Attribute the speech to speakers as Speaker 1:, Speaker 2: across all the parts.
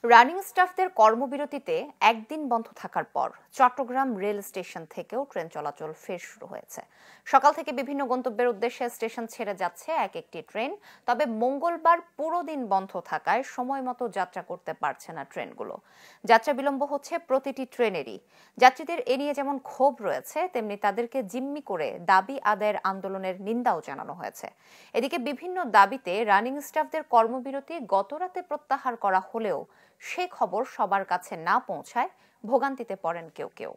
Speaker 1: Running স্টাফদের কর্মবিরতিতে একদিন বন্ধ থাকার পর চট্টগ্রাম রেল স্টেশন থেকেও ট্রেন চলাচল ফের শুরু হয়েছে। সকাল থেকে বিভিন্ন গন্তব্যের উদ্দেশ্যে স্টেশন ছেড়ে যাচ্ছে এক একটি ট্রেন। তবে মঙ্গলবার পুরো দিন বন্ধ থাকায় সময় মতো যাত্রা করতে পারছে না ট্রেনগুলো। যাত্রা বিলম্ব হচ্ছে প্রতিটি ট্রেনেরই। যাত্রীদের এ নিয়ে যেমন ক্ষোভ রয়েছে, তেমনি তাদেরকে জিম্মি করে দাবি আদায়ের আন্দোলনের নিন্দাও জানানো হয়েছে। এদিকে বিভিন্ন দাবিতে রানিং স্টাফদের কর্মবিরতি গতরাতে প্রত্যাহার করা হলেও সে খবর সবার কাছে না পৌঁছায় ভোগান্তিতে পড়েন কেউ কেউ।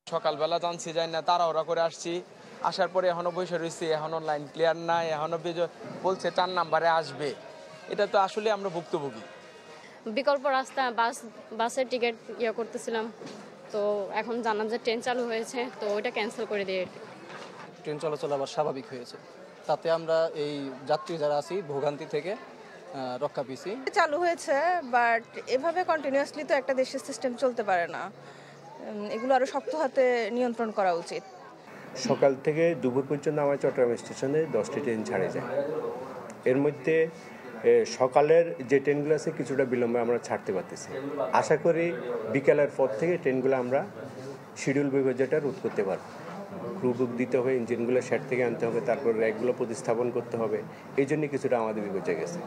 Speaker 2: সকালবেলা জানছি যাই না, তাড়াহুড়া করে আসছি, আসার পরে এখনো বসে রয়েছি, এখনো লাইন ক্লিয়ার নাই, এখনো বলছে 4 নাম্বারে আসবে। এটা তো আসলে আমরা ভুক্তভোগী।
Speaker 3: বিকল্প রাস্তা বাসের টিকিট করতেছিলাম, তো এখন জানলাম যে ট্রেন চালু হয়েছে, তো ওইটা ক্যান্সেল করে দিয়ে
Speaker 4: ট্রেন চলাচল আবার স্বাভাবিক হয়েছে। তাতে আমরা এই যাত্রী যারা আছি ভোগান্তি থেকে রক্ষা পেয়েছি।
Speaker 5: চালু হয়েছে, বাট এভাবে কন্টিনিউয়াসলি তো একটা দেশের সিস্টেম চলতে পারে না। এগুলো আরো শক্ত হাতে নিয়ন্ত্রণ করা উচিত।
Speaker 6: সকাল থেকে দুপুর পর্যন্ত আমার চট্টগ্রাম স্টেশনে 10টি ট্রেন ছাড়ে যায়। এর মধ্যে সকালের যে ট্রেনগুলো আছে কিছুটা বিলম্বে আমরা ছাড়তে পারতেছি। আশা করি বিকেলের পর থেকে ট্রেনগুলো আমরা শিডিউল যেটা রোধ করতে পারব। ক্রু বুক দিতে হবে, ইঞ্জিনগুলো সেট থেকে আনতে হবে, তারপর র্যাকগুলো প্রতিস্থাপন করতে হবে। এই জন্য কিছুটা আমাদের বিপর্যয় গেছে।